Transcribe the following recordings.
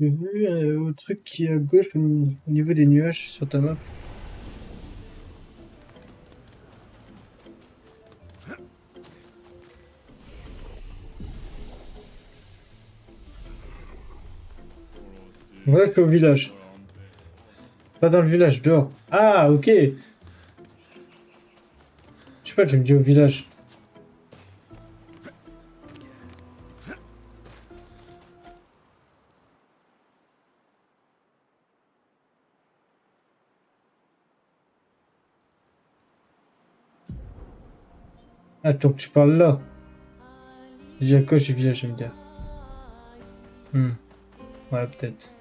J'ai vu au truc qui est à gauche au niveau des nuages sur ta map. Voilà, je suis au village. Pas dans le village, dehors. Ah, ok. Je sais pas, tu me dis au village. Ah, donc tu parles là. J'ai à gauche du village, j'aime bien. Ouais, peut-être.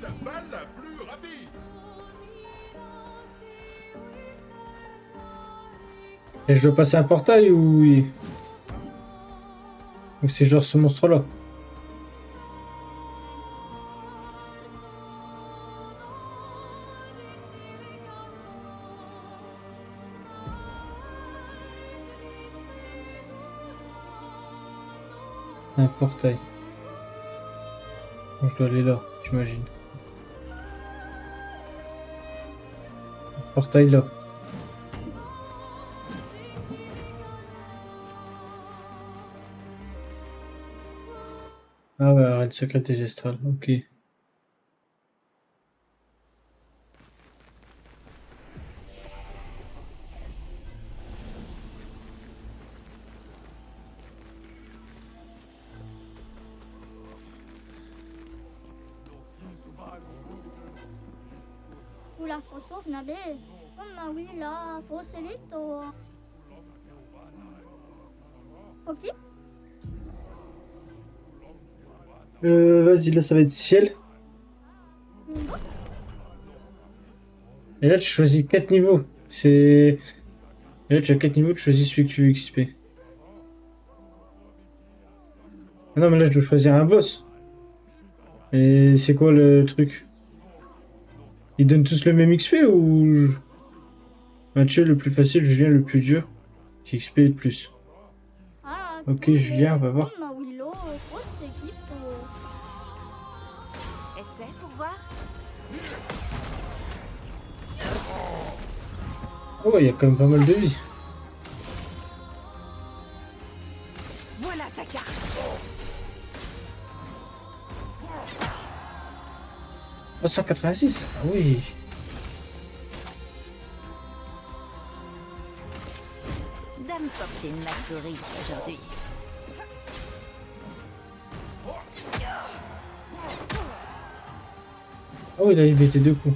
La balle la plus rapide. Et je dois passer un portail ou c'est genre ce monstre-là? Un portail. Bon, je dois aller là, j'imagine. Portail là. Ah ouais, arène secrète et gestrale, ok. Sulla fosofna be, mamma willa foselito. Ok? Vas-y, là ça va être ciel. Et là tu choisis 4 niveaux. Et là tu as 4 niveaux, tu choisis celui que tu veux XP. Ah non, mais là je dois choisir un boss. Et c'est quoi le truc? Ils donnent tous le même XP ou... Mathieu le plus facile, Julien le plus dur. Qui XP le plus. Ah, Ok, Julien, on va voir. mamma willo fosekito. Essaie pour voir. Oh ouais, il y a quand même pas mal de vie. Voilà ta carte. Oh, 186. Ah oui. Dame Fortune m'a souri aujourd'hui. Ah oui, là il mettait 2 coups.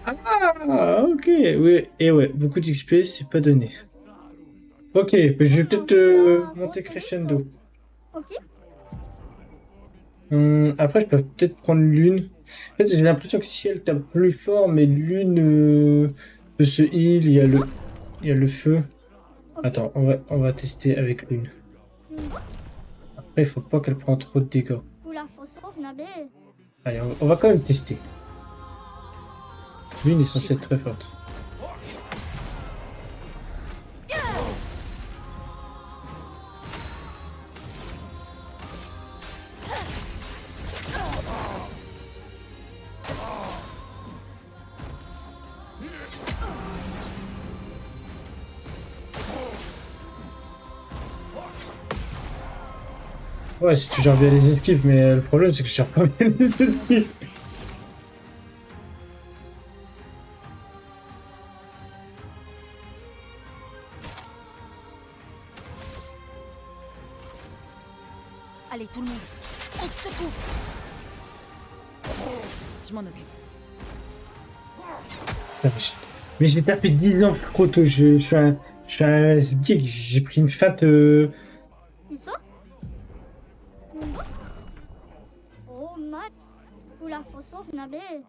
Ah, ok. Oui, et ouais, beaucoup d'XP, c'est pas donné. Ok, bah, je vais peut-être monter crescendo. Ok? Après, je peux peut-être prendre l'une. En fait, j'ai l'impression que si elle tape plus fort, mais l'une peut se heal, il y a le feu. Ok? Attends, on va tester avec l'une. Après, il faut pas qu'elle prenne trop de dégâts. Sulla fosofna be. Allez, on va quand même tester. L'une est censée être très forte. Ouais, si tu gères bien les esquives, mais le problème c'est que je gère pas bien les esquives. Allez, tout le monde. On se secoue. Je m'en occupe. Mais j'ai tapé 10 ans, Croto. Je suis un geek. J'ai pris une feinte. Qui ça? Oh, mat. Sulla fosofna be.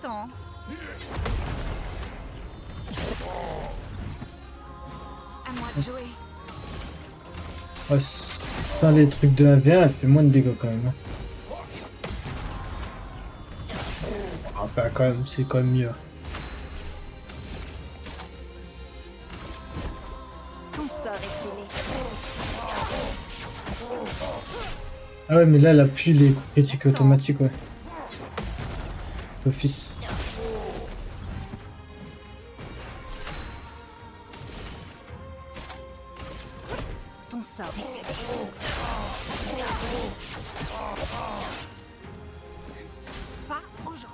Attends. À moi de jouer. Ouais, dans les trucs de 1v1, elle fait moins de dégâts quand même. Hein. Enfin, quand même, c'est quand même mieux. Ton sort est scellé. Ah ouais, mais là, elle a plus les coups critiques automatiques, ouais. Office. Ton sort est scellé. Pas aujourd'hui.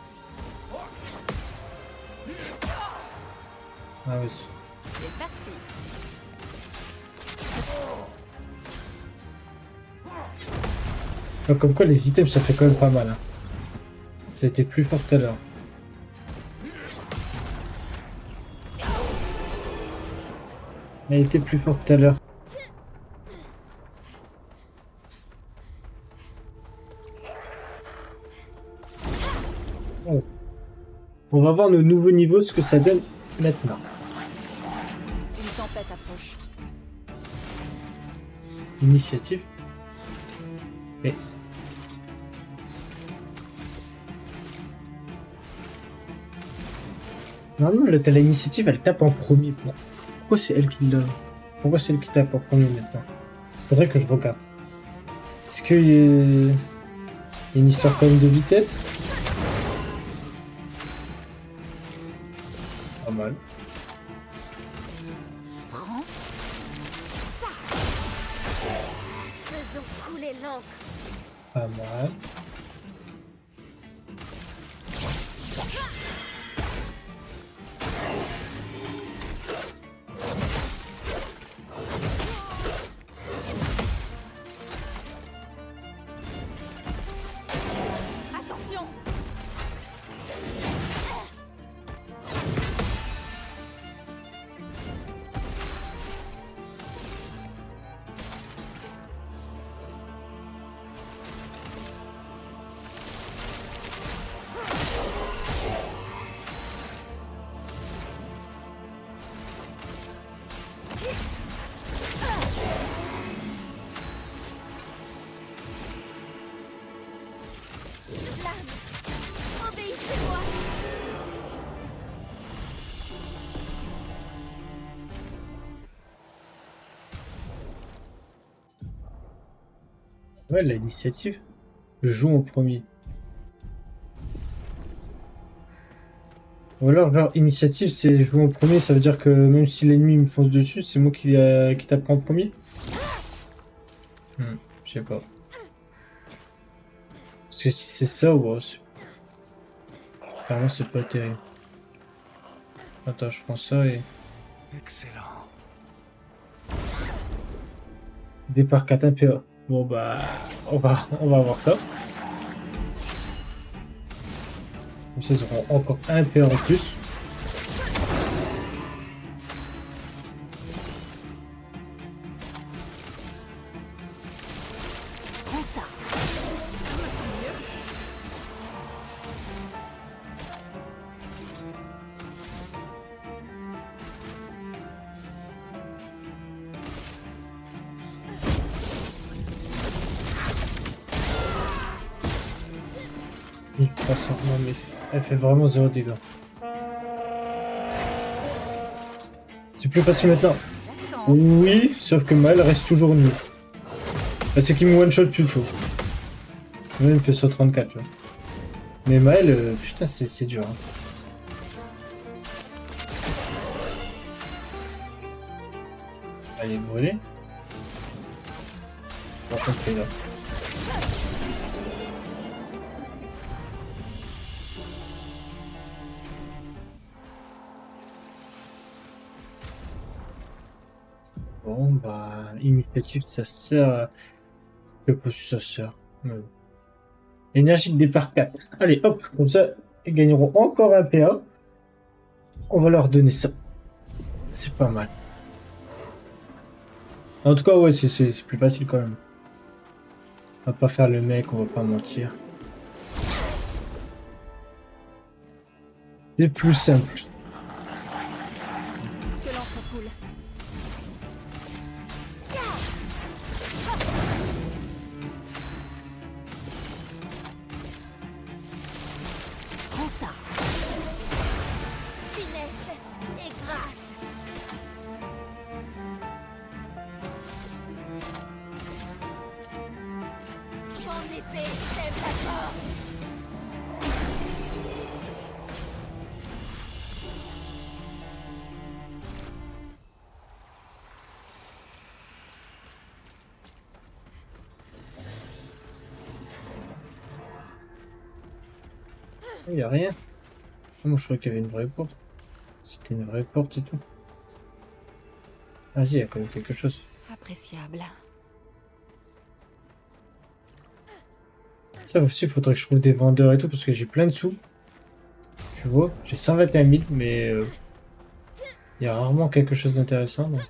Ah ouais. C'est parti. Donc, comme quoi, les items, ça fait quand même pas mal. Hein. Ça a été plus fort tout à l'heure. Elle a été plus forte tout à l'heure. Oh. On va voir nos nouveaux niveaux, ce que ça donne maintenant. Une tempête approche. Initiative. Et... Normalement, t'as l'initiative, elle tape en premier. Pourquoi c'est elle qui l'a? Pourquoi c'est elle qui tape en premier maintenant? C'est vrai que je regarde. Est-ce qu'il y a une histoire quand même de vitesse? Pas mal. Prends. Faisons couler l'encre. Pas mal. Attention. Obéissez-moi. Ouais, l'initiative. Joue en premier. Ou alors, genre, initiative, c'est jouer en premier, ça veut dire que même si l'ennemi me fonce dessus, c'est moi qui t'apprends en premier? Je sais pas. Parce que si c'est ça, ouais, clairement, c'est pas terrible. Attends, je prends ça et... Excellent. Départ 4 1PA. Bon, bah, on va voir ça. Comme ça, ils auront encore un PA en plus. Prends ça. Je me sens mieux. Oui, 300. Non, mais elle fait vraiment 0 dégâts. C'est plus facile maintenant. Attends. Oui, sauf que Mal reste toujours nul. Bah, c'est qu'il me one-shot plus chaud. Là, il me fait 134, tu vois. Mais Maël, putain, c'est dur. Hein. Allez, brûler. Par contre, là. Bon, bah, initiative, ça sert. Je sais pas si ça sert. Mais bon. Énergie de départ 4. Allez, hop, comme ça, ils gagneront encore un PA. On va leur donner ça. C'est pas mal. En tout cas, ouais, c'est plus facile quand même. On va pas faire le mec, on va pas mentir. C'est plus simple. Que l'encre coule. Prends ça. Finesse et grâce. Mon épée sème la mort. Il y a rien. Moi je croyais qu'il y avait une vraie porte. C'était une vraie porte et tout. Vas-y, il y a quand même quelque chose. Appréciable. Ça aussi, il faudrait que je trouve des vendeurs et tout parce que j'ai plein de sous. Tu vois, j'ai 121 000, mais il y a rarement quelque chose d'intéressant. Donc...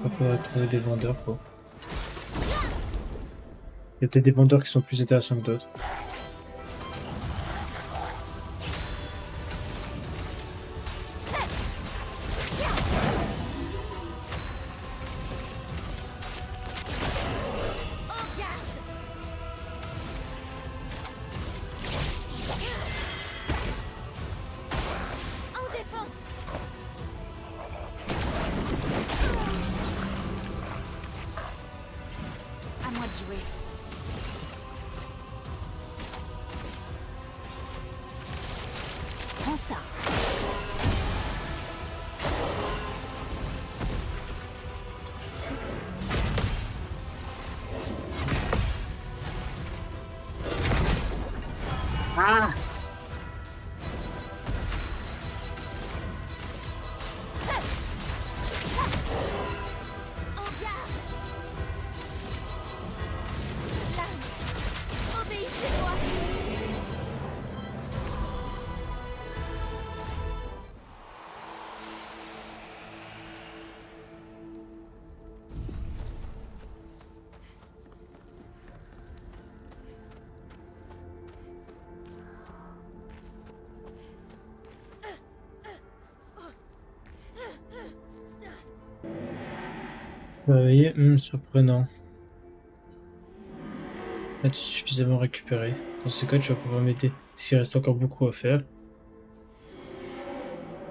il faudrait trouver des vendeurs, quoi. Il y a peut-être des vendeurs qui sont plus intéressants que d'autres. En garde. En défense. À moi de jouer. Prends ça. En garde. Lance. Obéissez-moi. Vous voyez, surprenant. As-tu suffisamment récupéré? Dans ce cas, tu vas pouvoir m'aider. S'il reste encore beaucoup à faire.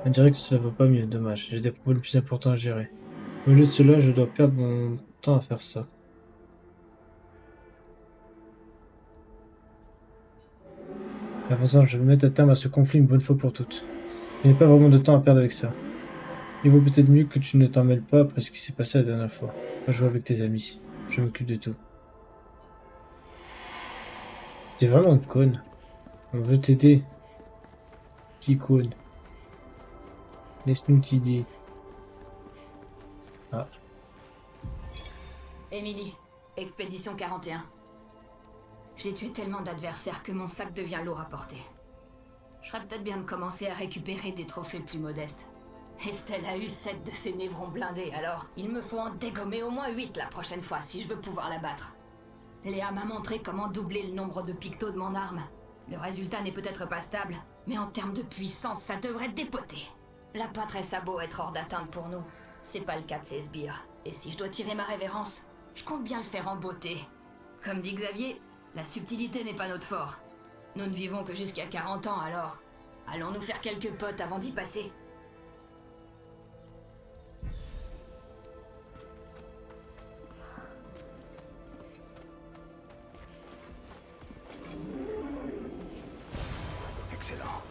On dirait que cela va pas mieux, dommage. J'ai des problèmes plus importants à gérer. Au lieu de cela, je dois perdre mon temps à faire ça. À présent, je vais mettre à terme à ce conflit une bonne fois pour toutes. Il n'y a pas vraiment de temps à perdre avec ça. Il vaut peut-être mieux que tu ne t'en mêles pas après ce qui s'est passé la dernière fois. Va jouer avec tes amis. Je m'occupe de tout. T'es vraiment une conne. On veut t'aider. Qui conne? Laisse-nous t'aider. Ah. Émilie, expédition 41. J'ai tué tellement d'adversaires que mon sac devient lourd à porter. Je ferais peut-être bien de commencer à récupérer des trophées plus modestes. Estelle a eu 7 de ses névrons blindés, alors il me faut en dégommer au moins 8 la prochaine fois si je veux pouvoir la battre. Léa m'a montré comment doubler le nombre de pictos de mon arme. Le résultat n'est peut-être pas stable, mais en termes de puissance, ça devrait dépoter. La pâtresse a beau être hors d'atteinte pour nous, c'est pas le cas de ces sbires. Et si je dois tirer ma révérence, je compte bien le faire en beauté. Comme dit Xavier, la subtilité n'est pas notre fort. Nous ne vivons que jusqu'à 40 ans, alors allons nous faire quelques potes avant d'y passer. Excellent.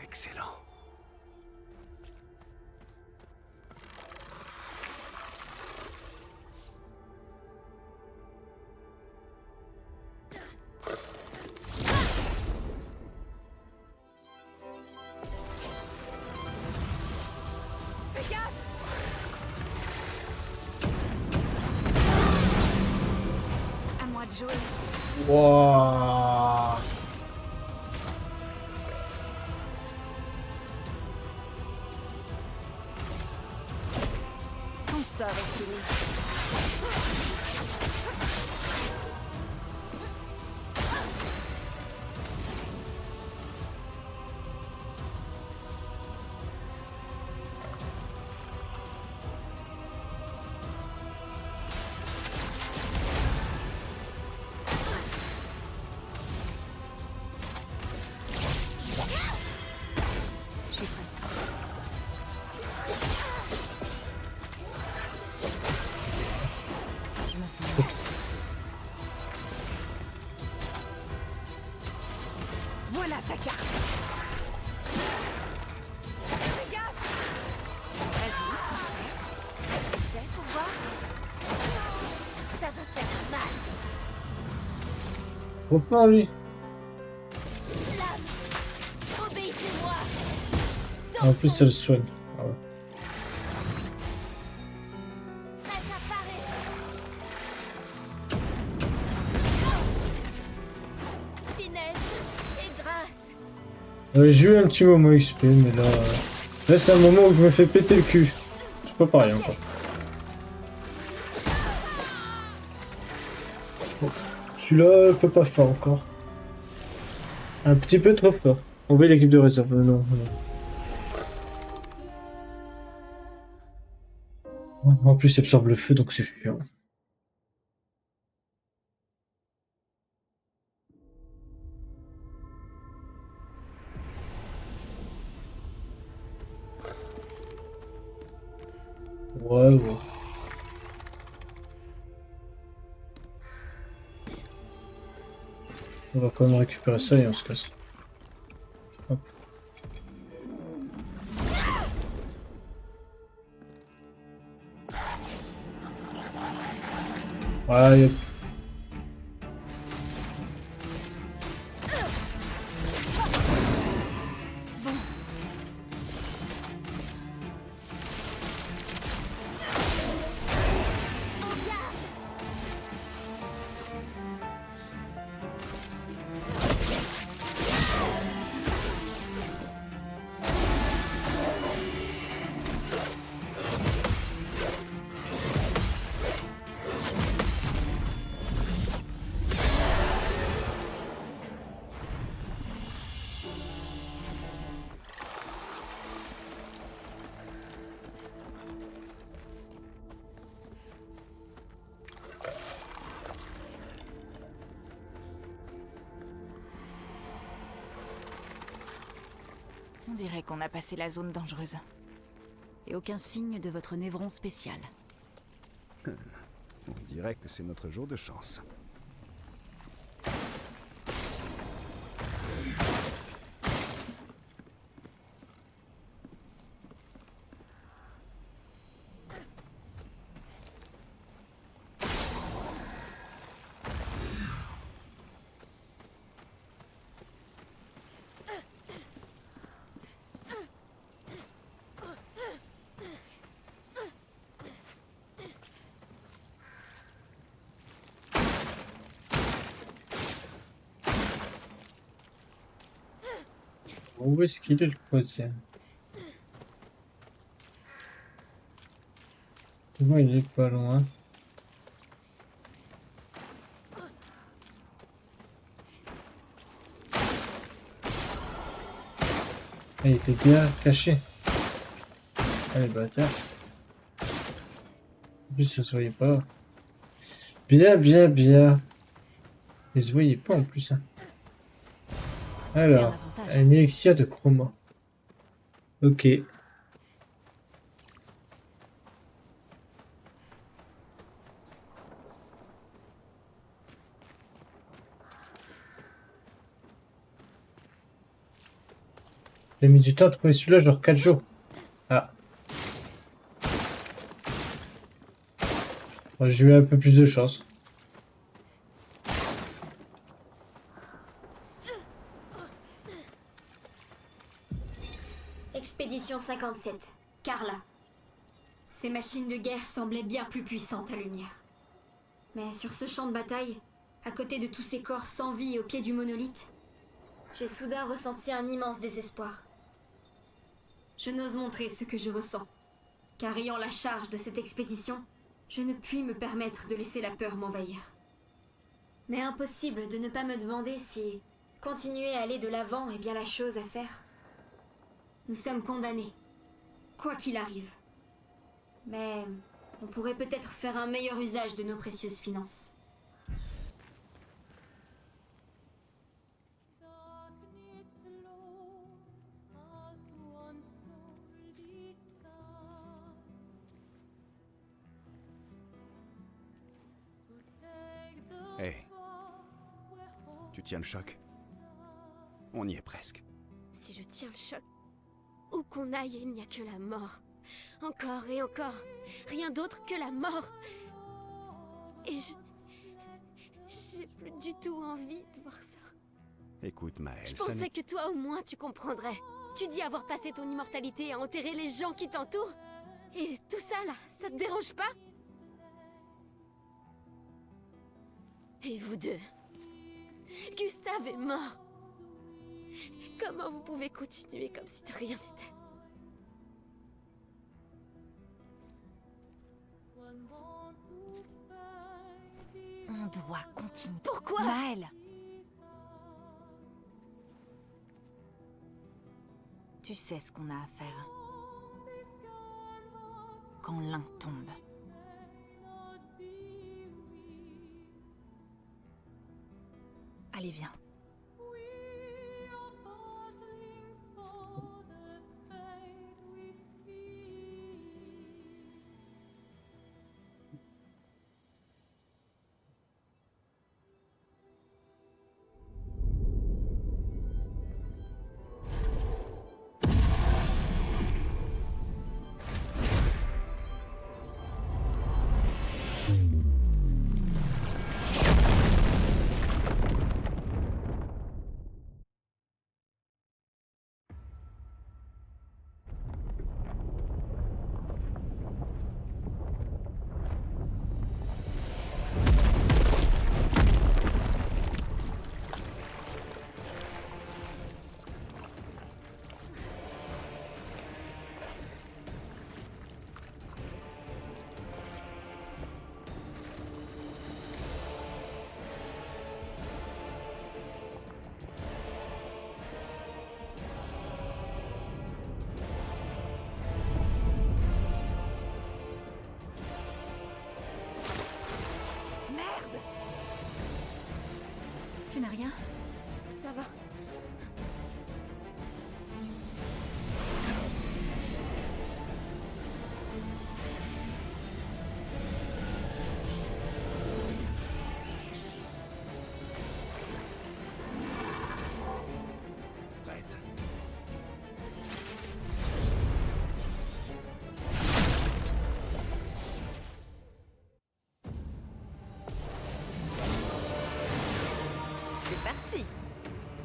Excellent. de jouer. Wouah. Tout ça va se finir. Je suis prête. Je me sens bien. Voilà ta carte. Vas-y, essaie pour voir. Ça va faire mal. Reprends lui. Flamme. Obéissez-moi. En plus, elle soigne. Ah ouais. Prête à parer. Finesse et grâce. J'ai eu un petit moment XP, mais là, là c'est un moment où je me fais péter le cul. Je suis pas pareil encore. Bon, celui-là, je peux pas faire encore. Un petit peu trop peur. On veut l'équipe de réserve, non. En plus, il absorbe le feu, donc c'est chiant. Ouais. On va quand même récupérer ça et on se casse. Hop. Ouais, On dirait qu'on a passé la zone dangereuse. Et aucun signe de votre névron spécial. On dirait que c'est notre jour de chance. où est-ce qu'il est le troisième? Moi, il est pas loin. Ah, il était bien caché. Allez, bâtard. En plus, ça se voyait pas. Bien. Il se voyait pas en plus. Hein. Alors, C'est un avantage. un élixir de chroma. Ok. J'ai mis du temps à trouver celui-là, genre 4 jours. Ah. Bon, j'ai eu un peu plus de chance. Expédition 57. Carla. Ces machines de guerre semblaient bien plus puissantes à lumière. Mais sur ce champ de bataille, à côté de tous ces corps sans vie au pied du monolithe, j'ai soudain ressenti un immense désespoir. Je n'ose montrer ce que je ressens, car ayant la charge de cette expédition, je ne puis me permettre de laisser la peur m'envahir. Mais impossible de ne pas me demander si continuer à aller de l'avant est bien la chose à faire. Nous sommes condamnés, quoi qu'il arrive. Mais on pourrait peut-être faire un meilleur usage de nos précieuses finances. Hé. Tu tiens le choc? On y est presque. Si je tiens le choc, où qu'on aille, il n'y a que la mort. Encore et encore. Rien d'autre que la mort. Et j'ai plus du tout envie de voir ça. Écoute, Maëlle, Je ça pensais n'est- que toi au moins tu comprendrais. Tu dis avoir passé ton immortalité à enterrer les gens qui t'entourent. Et tout ça là, ça te dérange pas? Et vous deux? Gustave est mort. Comment vous pouvez continuer comme si de rien n'était? On doit continuer. Pourquoi? Maëlle! Tu sais ce qu'on a à faire. Quand l'un tombe. Allez, viens. Merde! Tu n'as rien? Ça va. Prête. C'est parti!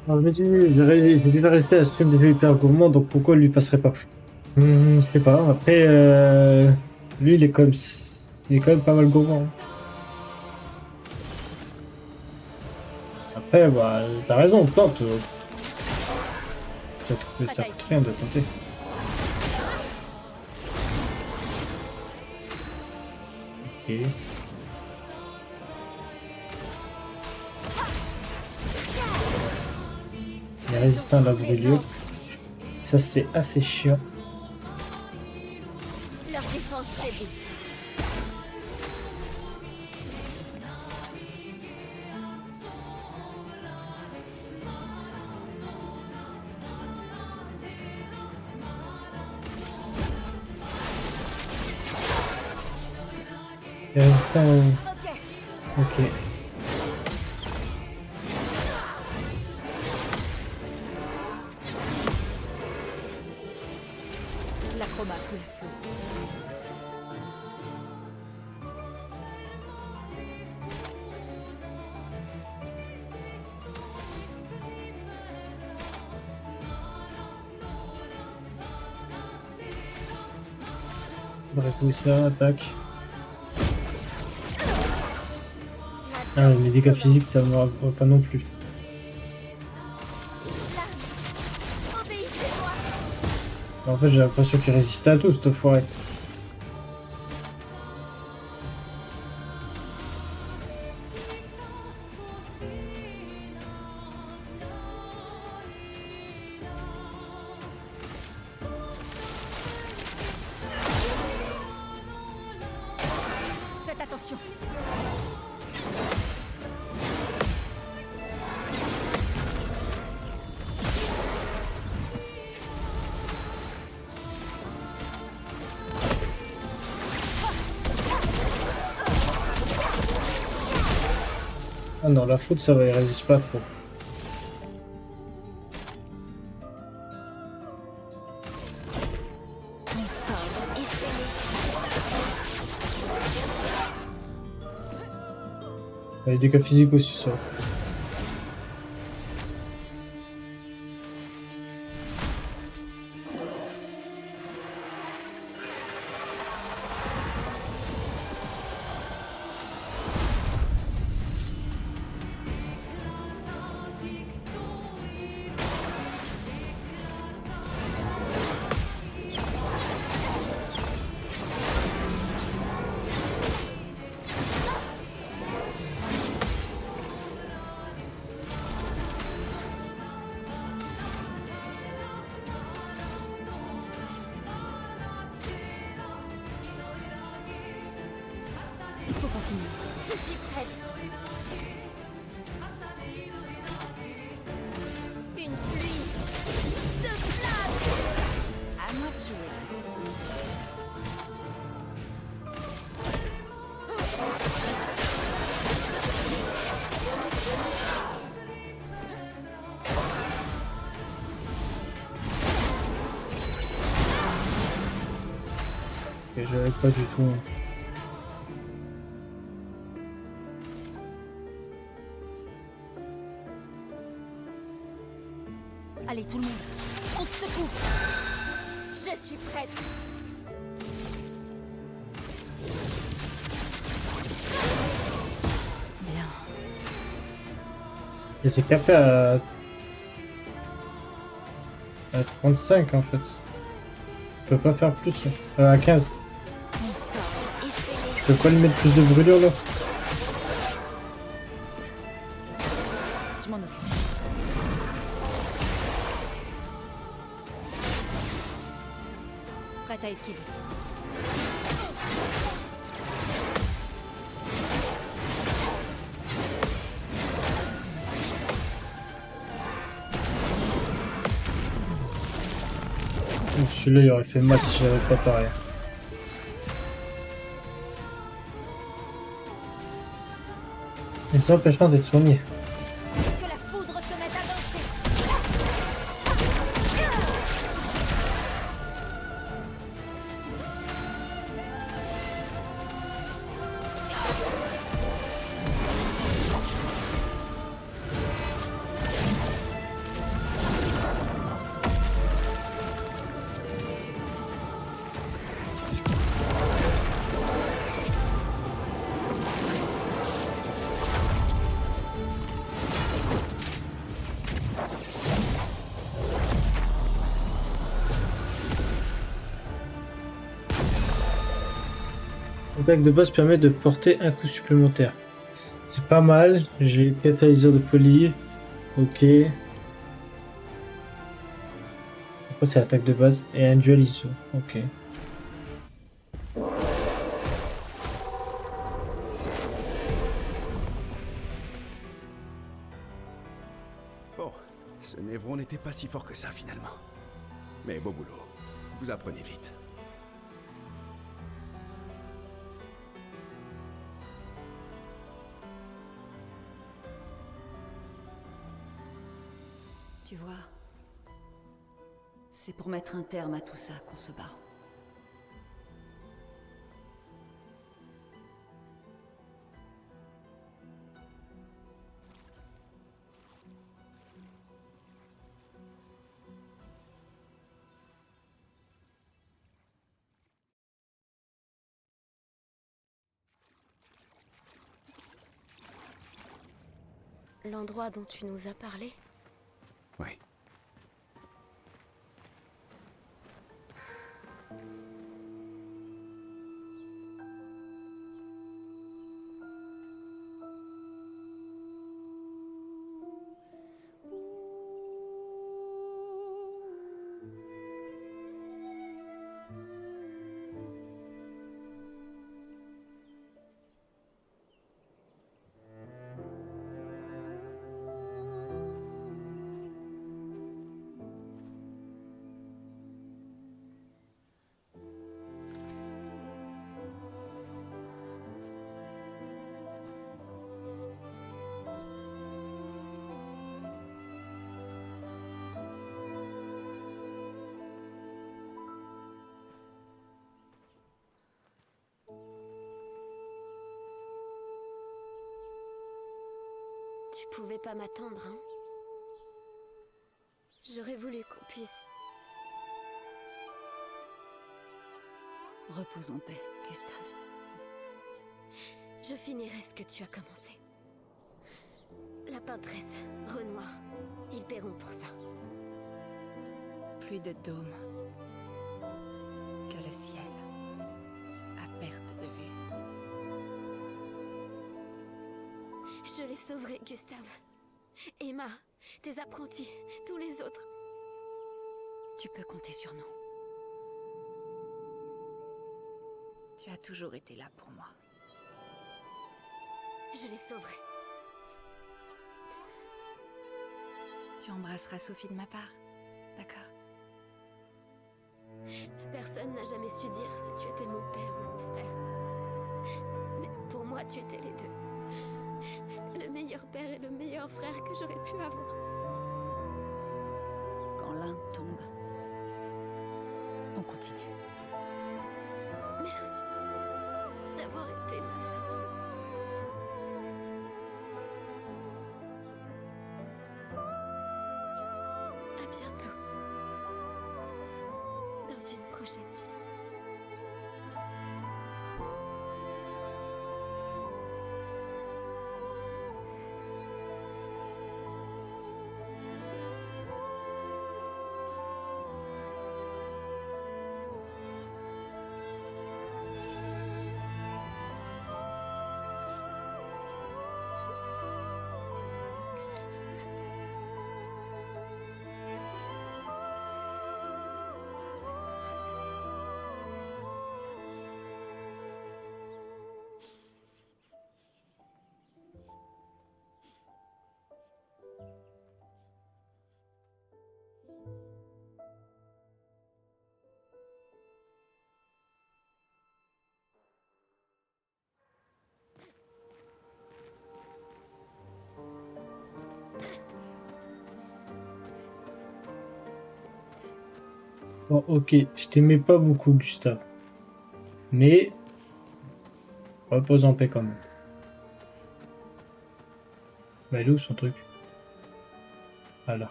Alors, j'ai dû vérifier la stream de lui hyper gourmand, donc pourquoi il lui passerait pas? Je sais pas. Après, lui, il est quand même pas mal gourmand. Après, bah, t'as raison, tente. Ça coûte rien de tenter. Ok. Il est résistant à la brûlure. Ça, c'est assez chiant. Leur défense faiblisse. Il est résistant Ok. Ok. L'acrobat coule flot. Bref, oui, ça, attaque. Ah, les dégâts physiques, ça me va pas non plus. Obéissez-moi. En fait, j'ai l'impression qu'il résistait à tout, cette forêt. Faites attention. Ah non, la foudre, ça va, il résiste pas trop. Mon sort est scellé. Les dégâts physiques aussi, ça. Il faut continuer. Je suis prête. Une pluie de flammes. À moi de jouer. Et j'avais pas du tout. Allez, tout le monde. On se secoue. Je suis prête. Bien. Et c'est capé à 35 en fait. Je peux pas faire plus. À 15. Mon sort est scellé. Je peux pas lui mettre plus de brûlure là. Je m'en occupe. Prête à esquiver. Donc celui-là il aurait fait mal si j'avais pas pareil. Les empêchant d'être soignés. Que la foudre se mette à danser. Le bac de base permet de porter un coup supplémentaire. C'est pas mal. J'ai catalyseur de poly. Ok. Après c'est attaque de base et un duel ISO. Ok. Bon, ce Névron n'était pas si fort que ça finalement. Mais beau boulot. Vous apprenez vite. Tu vois, c'est pour mettre un terme à tout ça qu'on se bat. L'endroit dont tu nous as parlé? Oui. Tu pouvais pas m'attendre, hein? J'aurais voulu qu'on puisse... Repose en paix, Gustave. Je finirai ce que tu as commencé. La peintresse, Renoir, ils paieront pour ça. Plus de dôme que le ciel, à perte de vue. Je les sauverai, Gustave. Emma, tes apprentis, tous les autres. Tu peux compter sur nous. Tu as toujours été là pour moi. Je les sauverai. Tu embrasseras Sophie de ma part, d'accord? Personne n'a jamais su dire si tu étais mon père ou mon frère. Mais pour moi, tu étais les deux. Le meilleur père et le meilleur frère que j'aurais pu avoir. Quand l'un tombe, on continue. Merci d'avoir été ma famille. À bientôt. Dans une prochaine vie. Bon, ok, je t'aimais pas beaucoup, Gustave. Mais repose en paix quand même. Bah, il est où son truc? Voilà.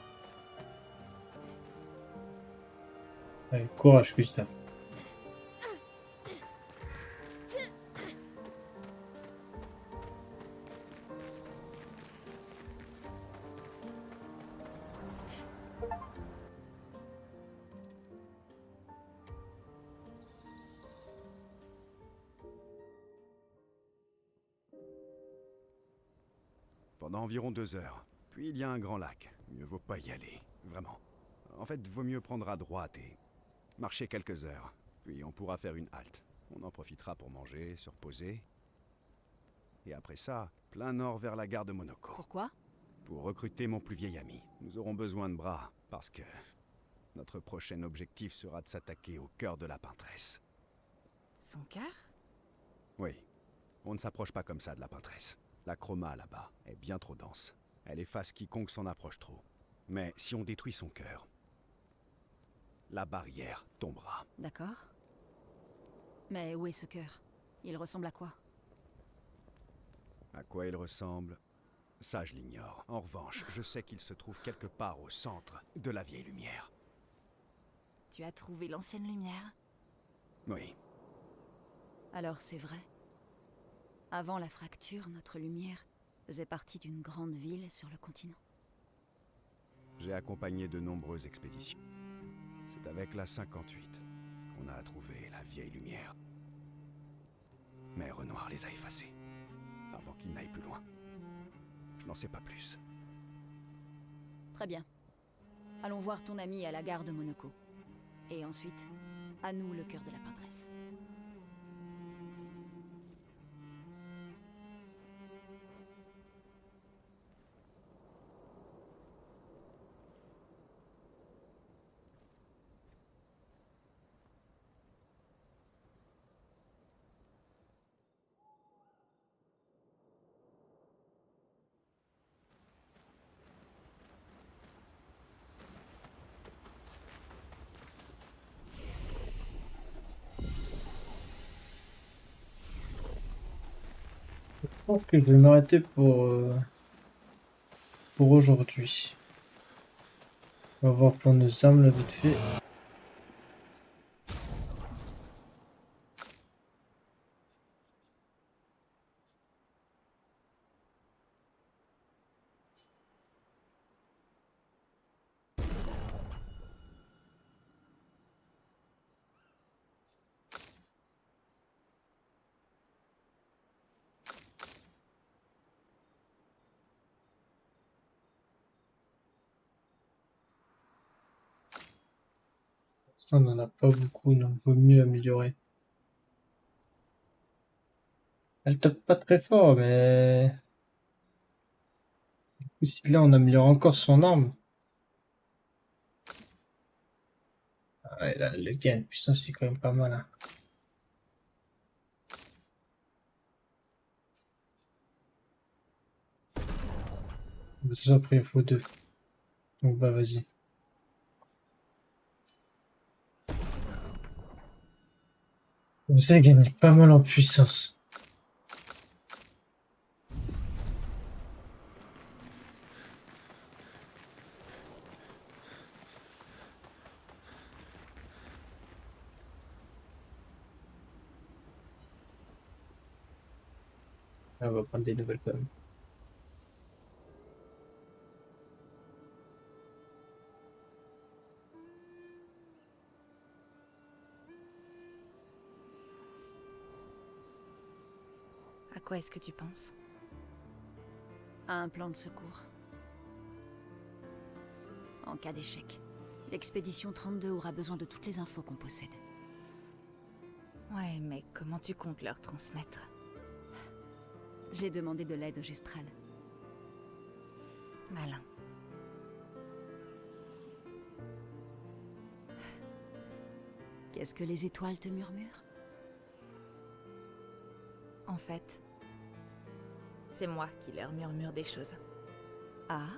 Allez, courage, Gustave. Pendant environ 2 heures. Puis il y a un grand lac. Mieux vaut pas y aller. Vraiment. En fait, vaut mieux prendre à droite et marcher quelques heures. Puis on pourra faire une halte. On en profitera pour manger, se reposer. Et après ça, plein nord vers la gare de Monaco. Pourquoi? Pour recruter mon plus vieil ami. Nous aurons besoin de bras, parce que notre prochain objectif sera de s'attaquer au cœur de la peintresse. Son cœur? Oui. On ne s'approche pas comme ça de la peintresse. La chroma là-bas est bien trop dense. Elle efface quiconque s'en approche trop. Mais si on détruit son cœur, la barrière tombera. D'accord. Mais où est ce cœur? Il ressemble à quoi? À quoi il ressemble? Ça, je l'ignore. En revanche, je sais qu'il se trouve quelque part au centre de la vieille lumière. Tu as trouvé l'ancienne lumière? Oui. Alors c'est vrai. Avant la fracture, notre lumière faisait partie d'une grande ville sur le continent. J'ai accompagné de nombreuses expéditions. C'est avec la 58 qu'on a trouvé la vieille lumière. Mais Renoir les a effacés, avant qu'ils n'aillent plus loin. Je n'en sais pas plus. Très bien. Allons voir ton ami à la gare de Monaco. Et ensuite, à nous le cœur de la peintresse. Je pense que je vais m'arrêter pour aujourd'hui. On va voir pour nos armes là vite fait. Ça, on en a pas beaucoup, donc vaut mieux améliorer. Elle tape pas très fort, mais... Si là on améliore encore son arme. Ah ouais, là, le gain de puissance c'est quand même pas mal. Hein. De toute façon, après il faut 2. Donc bah vas-y. Comme ça, il gagne pas mal en puissance. Ah, on va prendre des nouvelles quand même. À quoi est-ce que tu penses? À un plan de secours. En cas d'échec, l'expédition 32 aura besoin de toutes les infos qu'on possède. Ouais, mais comment tu comptes leur transmettre? J'ai demandé de l'aide au Gestral. Malin. Qu'est-ce que les étoiles te murmurent? En fait, c'est moi qui leur murmure des choses. Ah?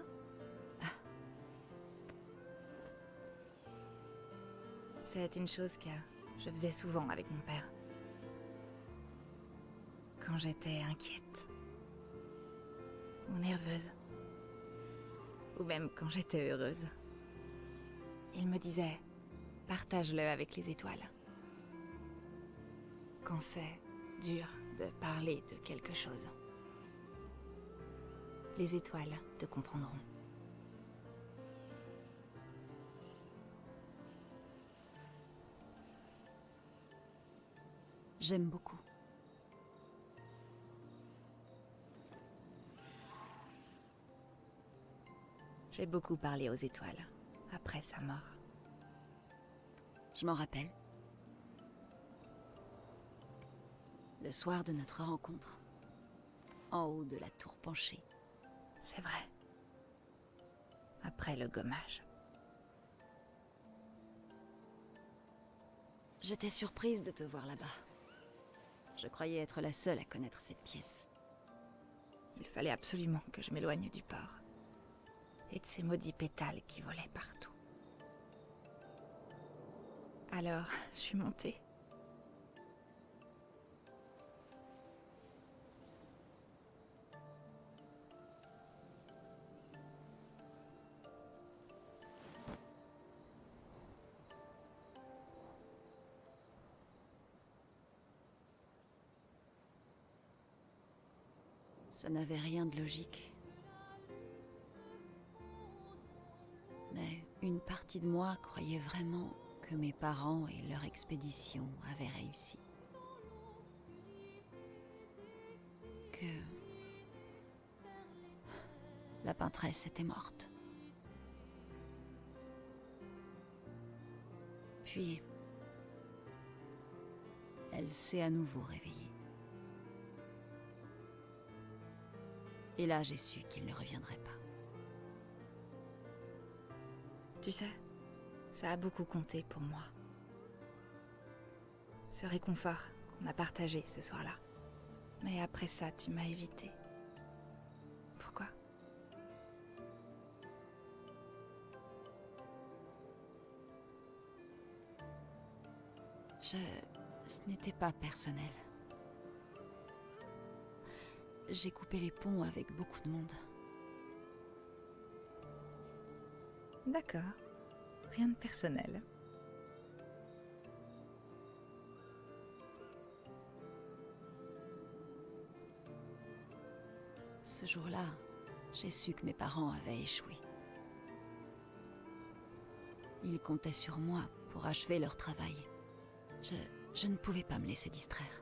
C'est une chose que je faisais souvent avec mon père. Quand j'étais inquiète. Ou nerveuse. Ou même quand j'étais heureuse. Il me disait, partage-le avec les étoiles. Quand c'est dur de parler de quelque chose. Les étoiles te comprendront. J'aime beaucoup. J'ai beaucoup parlé aux étoiles, après sa mort. Je m'en rappelle. Le soir de notre rencontre. En haut de la tour penchée. C'est vrai. Après le gommage. J'étais surprise de te voir là-bas. Je croyais être la seule à connaître cette pièce. Il fallait absolument que je m'éloigne du port. Et de ces maudits pétales qui volaient partout. Alors, je suis montée. Ça n'avait rien de logique. Mais une partie de moi croyait vraiment que mes parents et leur expédition avaient réussi. Que la peintresse était morte. Puis, elle s'est à nouveau réveillée. Et là, j'ai su qu'il ne reviendrait pas. Tu sais, ça a beaucoup compté pour moi. Ce réconfort qu'on a partagé ce soir-là. Mais après ça, tu m'as évité. Pourquoi? Ce n'était pas personnel. J'ai coupé les ponts avec beaucoup de monde. D'accord. Rien de personnel. Ce jour-là, j'ai su que mes parents avaient échoué. Ils comptaient sur moi pour achever leur travail. Je ne pouvais pas me laisser distraire.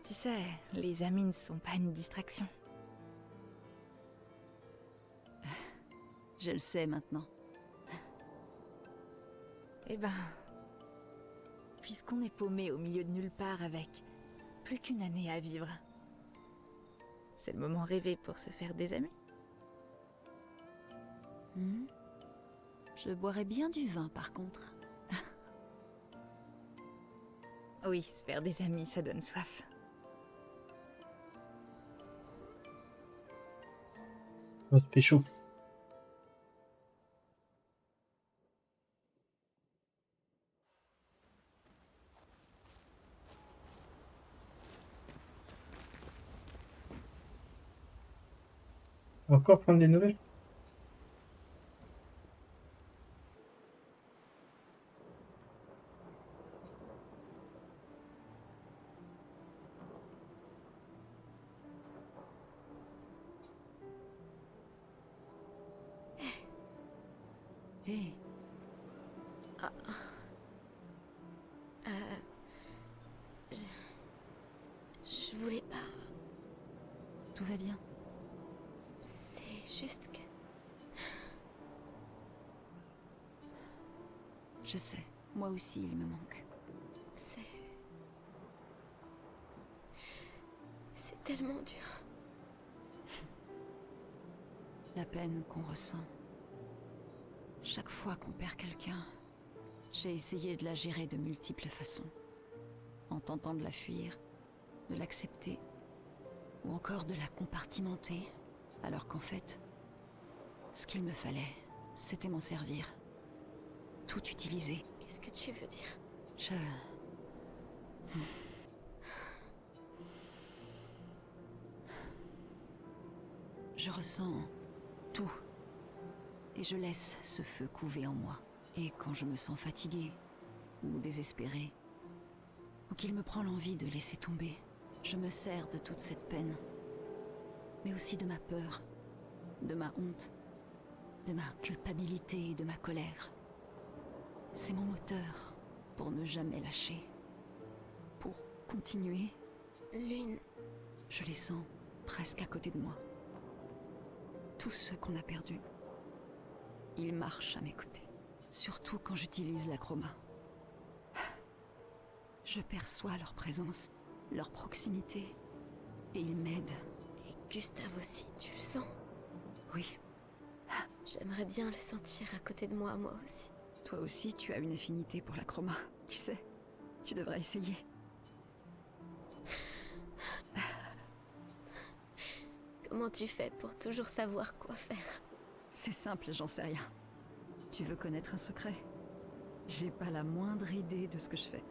Tu sais, les amis ne sont pas une distraction. Je le sais maintenant. Eh ben, puisqu'on est paumé au milieu de nulle part avec plus qu'une année à vivre, c'est le moment rêvé pour se faire des amis. Je boirais bien du vin par contre. Oui, se faire des amis, ça donne soif. On se fait chaud. Encore prendre des nouvelles? Hé, Je voulais pas. tout va bien. C'est juste que... Je sais, moi aussi il me manque. C'est tellement dur. La peine qu'on ressent. Chaque fois qu'on perd quelqu'un, j'ai essayé de la gérer de multiples façons. En tentant de la fuir, de l'accepter, ou encore de la compartimenter, alors qu'en fait, ce qu'il me fallait, c'était m'en servir. Tout utiliser. Qu'est-ce que tu veux dire? Je ressens tout. Et je laisse ce feu couver en moi. Et quand je me sens fatiguée, ou désespérée, ou qu'il me prend l'envie de laisser tomber, je me sers de toute cette peine. Mais aussi de ma peur, de ma honte, de ma culpabilité et de ma colère. C'est mon moteur pour ne jamais lâcher. Pour continuer. Lune. Je les sens presque à côté de moi. Tous ceux qu'on a perdus. Ils marchent à mes côtés. Surtout quand j'utilise la chroma. Je perçois leur présence, leur proximité. Et ils m'aident. Et Gustave aussi, tu le sens? Oui. J'aimerais bien le sentir à côté de moi aussi. Toi aussi, tu as une affinité pour la chroma. Tu sais, tu devrais essayer. Comment tu fais pour toujours savoir quoi faire? C'est simple, j'en sais rien. Tu veux connaître un secret? J'ai pas la moindre idée de ce que je fais.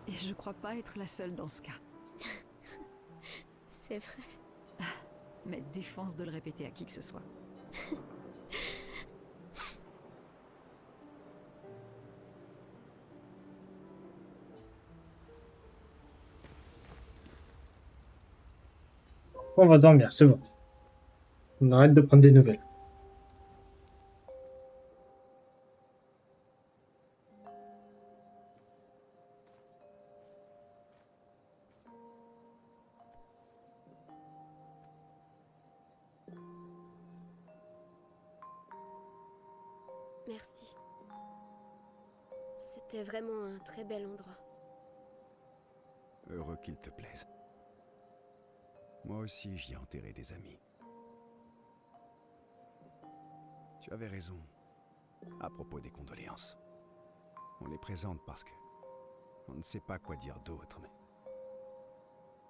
Et je crois pas être la seule dans ce cas. C'est vrai. Mais défense de le répéter à qui que ce soit. On va dormir, c'est bon. On arrête de prendre des nouvelles. Merci. C'était vraiment un très bel endroit. Heureux qu'il te plaise. Moi aussi, j'y ai enterré des amis. Tu avais raison. À propos des condoléances. On les présente parce que... on ne sait pas quoi dire d'autre, mais...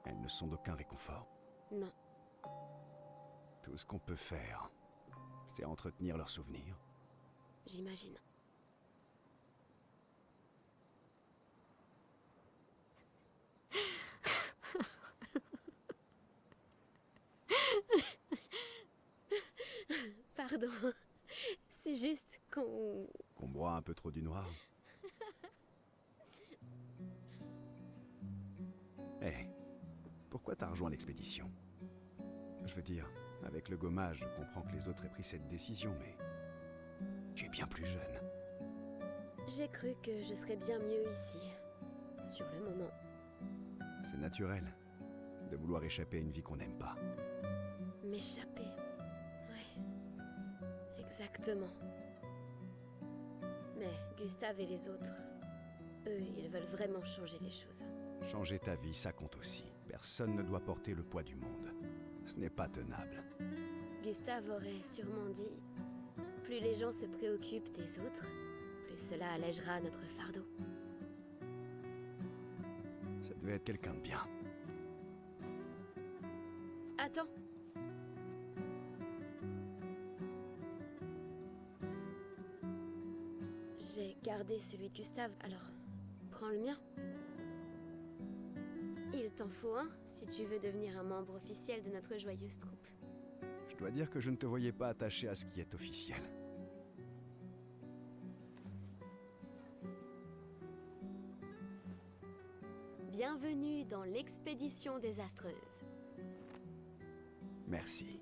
elles ne sont d'aucun réconfort. Non. Tout ce qu'on peut faire, c'est entretenir leurs souvenirs. J'imagine. Pardon. C'est juste qu'on... Qu'on boit un peu trop du noir. Hé, pourquoi t'as rejoint l'expédition? Je veux dire, avec le gommage, je comprends que les autres aient pris cette décision, mais... tu es bien plus jeune. J'ai cru que je serais bien mieux ici. Sur le moment. C'est naturel de vouloir échapper à une vie qu'on n'aime pas. M'échapper. Oui. Exactement. Mais Gustave et les autres, eux, ils veulent vraiment changer les choses. Changer ta vie, ça compte aussi. Personne ne doit porter le poids du monde. Ce n'est pas tenable. Gustave aurait sûrement dit, plus les gens se préoccupent des autres, plus cela allègera notre fardeau. Ça devait être quelqu'un de bien. Attends. J'ai gardé celui de Gustave, alors prends le mien. Il t'en faut un si tu veux devenir un membre officiel de notre joyeuse troupe. Je dois dire que je ne te voyais pas attaché à ce qui est officiel. Bienvenue dans l'expédition désastreuse. Merci.